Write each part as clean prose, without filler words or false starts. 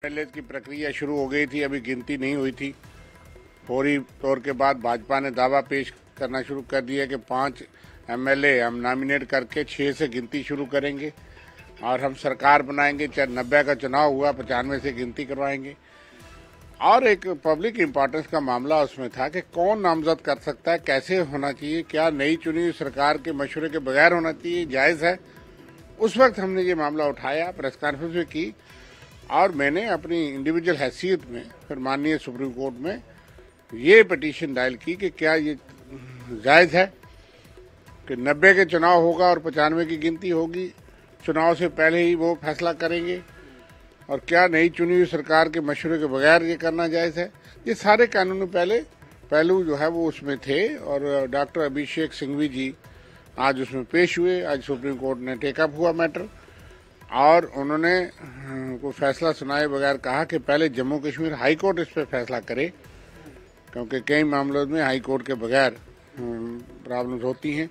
MLA की प्रक्रिया शुरू हो गई थी, अभी गिनती नहीं हुई थी। फौरी तौर के बाद भाजपा ने दावा पेश करना शुरू कर दिया कि 5 एमएलए हम नॉमिनेट करके 6 से गिनती शुरू करेंगे और हम सरकार बनाएंगे। चाहे 90 का चुनाव हुआ, 95 से गिनती करवाएंगे। और एक पब्लिक इम्पोर्टेंस का मामला उसमें था कि कौन नामजद कर सकता है, कैसे होना चाहिए, क्या नई चुनी हुई सरकार के मशवरे के बगैर होना चाहिए, जायज़ है। उस वक्त हमने ये मामला उठाया, प्रेस कॉन्फ्रेंस भी की और मैंने अपनी इंडिविजुअल हैसियत में फिर माननीय सुप्रीम कोर्ट में ये पिटीशन दायर की कि क्या ये जायज़ है कि 90 के चुनाव होगा और 95 की गिनती होगी, चुनाव से पहले ही वो फैसला करेंगे, और क्या नई चुनी हुई सरकार के मशवरे के बगैर ये करना जायज़ है। ये सारे कानूनी पहलू जो है वो उसमें थे और डॉक्टर अभिषेक सिंघवी जी आज उसमें पेश हुए। आज सुप्रीम कोर्ट ने टेकअप हुआ मैटर और उन्होंने को फैसला सुनाए बगैर कहा कि पहले जम्मू कश्मीर हाई कोर्ट इस पर फैसला करे, क्योंकि कई मामलों में हाई कोर्ट के बगैर प्रॉब्लम्स होती हैं।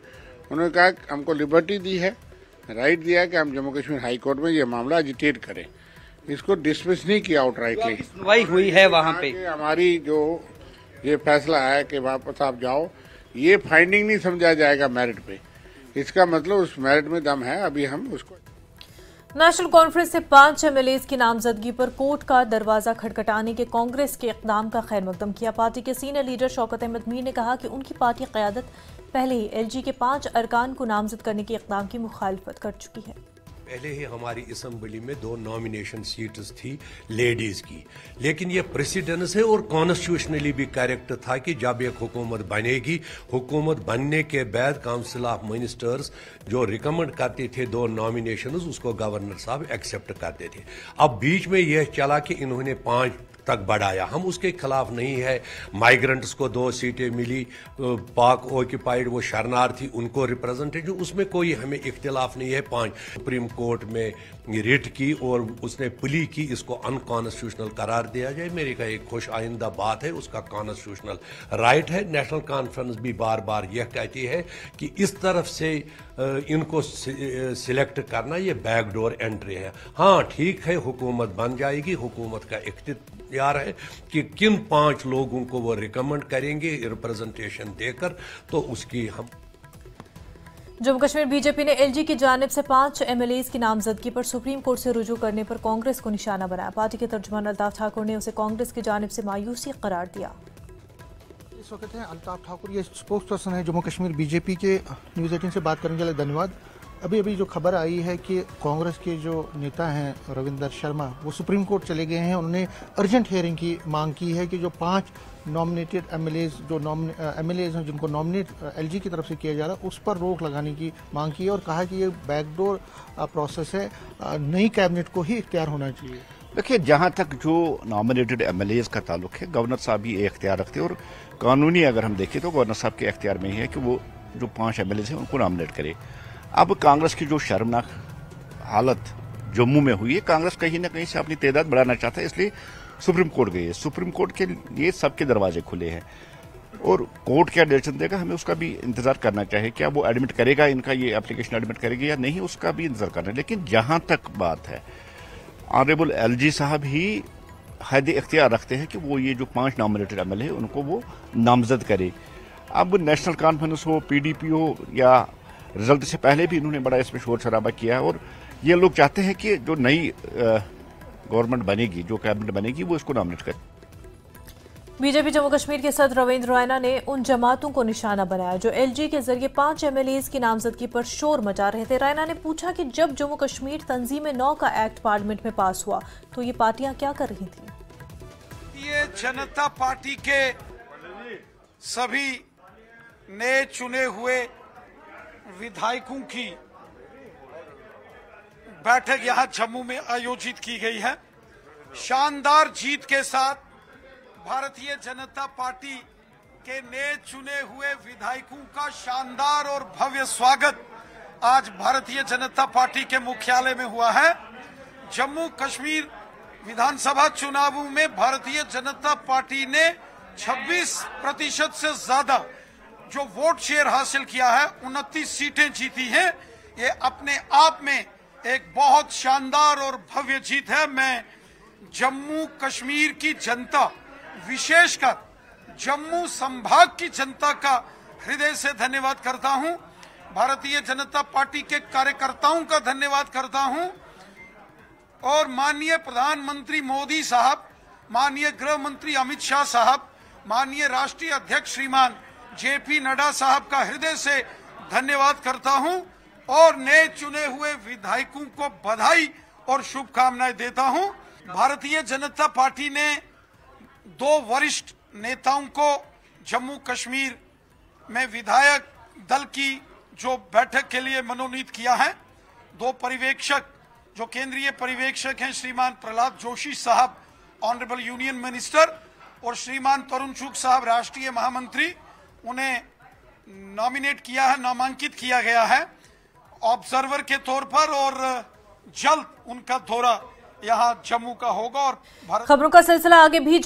उन्होंने कहा कि हमको लिबर्टी दी है, राइट दिया है कि हम जम्मू कश्मीर हाई कोर्ट में ये मामला एजिटेट करें। इसको डिसमिस नहीं किया आउटराइटली। सुनवाई हुई है वहाँ पे। हमारी जो ये फैसला है कि वापस आप जाओ, ये फाइंडिंग नहीं समझा जाएगा मेरिट पे। इसका मतलब उस मेरिट में दम है। अभी हम उसको नेशनल कॉन्फ्रेंस से 5 एमएलए की नामजदगी पर कोर्ट का दरवाजा खटखटाने के कांग्रेस के इकदाम का खैर मकदम किया। पार्टी के सीनियर लीडर शौकत अहमद मीर ने कहा कि उनकी पार्टी क़यादत पहले ही एलजी के 5 अरकान को नामजद करने के इकदाम की मुखालफत कर चुकी है। पहले ही हमारी असम्बली में 2 नॉमिनेशन सीट्स थी लेडीज की, लेकिन ये प्रेसिडेंस है और कॉन्स्टिट्यूशनली भी करेक्ट था कि जब एक हुकूमत बनेगी, हुकूमत बनने के बाद काउंसिल ऑफ मिनिस्टर्स जो रिकमेंड करते थे 2 नॉमिनेशन, उसको गवर्नर साहब एक्सेप्ट करते थे। अब बीच में यह चला कि इन्होंने 5 तक बढ़ाया, हम उसके खिलाफ नहीं है। माइग्रेंट्स को 2 सीटें मिली, पाक ऑक्यूपाइड वो शरणार्थी उनको रिप्रेजेंटेटिव, उसमें कोई हमें इख्तिलाफ नहीं है। 5 सुप्रीम कोर्ट में रिट की और उसने प्ली की इसको अनकॉन्स्टिट्यूशनल करार दिया जाए। मेरी का एक खुश आइंदा बात है, उसका कॉन्स्टिट्यूशनल राइट है। नेशनल कॉन्फ्रेंस भी बार बार यह कहती है कि इस तरफ से इनको सिलेक्ट करना ये बैकडोर एंट्री है। हाँ ठीक है, हुकूमत बन जाएगी, हुकूमत का इख्तियार है कि किन 5 लोगों को वो रिकमेंड करेंगे रिप्रेजेंटेशन देकर, तो उसकी हम। जम्मू कश्मीर बीजेपी ने एलजी की जानिब से 5 एमएलए की नामजदगी पर सुप्रीम कोर्ट से रुजू करने पर कांग्रेस को निशाना बनाया। पार्टी के तर्जुमान अल्ताफ ठाकुर ने उसे कांग्रेस की जानिब से मायूसी करार दिया। इस वक्त है अल्ताफ ठाकुर, ये स्पोक्स पर्सन है जम्मू कश्मीर बीजेपी के। न्यूज़ 18 से बात करने के लिए धन्यवाद। अभी जो खबर आई है कि कांग्रेस के जो नेता हैं रविंदर शर्मा, वो सुप्रीम कोर्ट चले गए हैं। उन्होंने अर्जेंट हियरिंग की मांग की है कि जो 5 नॉमिनेटेड एमएलए हैं जिनको नॉमिनेट एलजी की तरफ से किया जा रहा है, उस पर रोक लगाने की मांग की है और कहा कि ये बैकडोर प्रोसेस है, नई कैबिनेट को ही इख्तियार होना चाहिए। देखिए, जहां तक जो नॉमिनेटेड एमएलए का ताल्लुक है, गवर्नर साहब ही इख्तियार रखते हैं और कानूनी अगर हम देखें तो गवर्नर साहब के इख्तियार में ही है कि वो जो 5 एमएलए हैं उनको नॉमिनेट करे। अब कांग्रेस की जो शर्मनाक हालत जम्मू में हुई है, कांग्रेस कहीं ना कहीं से अपनी तादाद बढ़ाना चाहता है, इसलिए सुप्रीम कोर्ट गई है। सुप्रीम कोर्ट के लिए सबके दरवाजे खुले हैं और कोर्ट क्या डिसीजन देगा हमें उसका भी इंतजार करना चाहिए। क्या वो एडमिट करेगा, इनका ये एप्लीकेशन एडमिट करेगी या नहीं, उसका भी इंतजार करना है। लेकिन जहां तक बात है, ऑनरेबल एलजी साहब ही हद इख्तियार रखते हैं कि वो ये जो 5 नॉमिनेटेड एमएलए है उनको वो नामजद करे। अब नेशनल कॉन्फ्रेंस हो, पीडीपी हो या रिजल्ट से पहले भी इन्होंने बड़ा इसमें शोर शराबा किया है और ये लोग चाहते हैं कि जो नई गवर्नमेंट बनेगी, जो कैबिनेट बनेगी, वो इसको नॉमिनेट करे। बीजेपी जम्मू कश्मीर के सदर रविंद्र रैना ने उन जमातों को निशाना बनाया जो एलजी के जरिए 5 एमएलए की नामजदगी पर शोर मचा रहे थे। रैना ने पूछा कि जब जम्मू कश्मीर तंजीम 9 का एक्ट पार्लियामेंट में पास हुआ तो ये पार्टियां क्या कर रही थी। ये जनता पार्टी के सभी नए चुने हुए विधायकों की बैठक यहां जम्मू में आयोजित की गई है। शानदार जीत के साथ भारतीय जनता पार्टी के नए चुने हुए विधायकों का शानदार और भव्य स्वागत आज भारतीय जनता पार्टी के मुख्यालय में हुआ है। जम्मू कश्मीर विधानसभा चुनावों में भारतीय जनता पार्टी ने 26% से ज्यादा जो वोट शेयर हासिल किया है, 29 सीटें जीती हैं। ये अपने आप में एक बहुत शानदार और भव्य जीत है। मैं जम्मू कश्मीर की जनता, विशेषकर जम्मू संभाग की जनता का हृदय से धन्यवाद करता हूं। भारतीय जनता पार्टी के कार्यकर्ताओं का धन्यवाद करता हूं और माननीय प्रधानमंत्री मोदी साहब, माननीय गृह मंत्री अमित शाह साहब, माननीय राष्ट्रीय अध्यक्ष श्रीमान जेपी नड्डा साहब का हृदय से धन्यवाद करता हूं और नए चुने हुए विधायकों को बधाई और शुभकामनाएं देता हूं। भारतीय जनता पार्टी ने 2 वरिष्ठ नेताओं को जम्मू कश्मीर में विधायक दल की जो बैठक के लिए मनोनीत किया है। 2 पर्यवेक्षक जो केंद्रीय पर्यवेक्षक हैं, श्रीमान प्रहलाद जोशी साहब ऑनरेबल यूनियन मिनिस्टर और श्रीमान तरुण चुग साहब राष्ट्रीय महामंत्री, उन्हें नॉमिनेट किया है, नामांकित किया गया है ऑब्जर्वर के तौर पर और जल्द उनका दौरा यहां जम्मू का होगा। और खबरों का सिलसिला आगे भी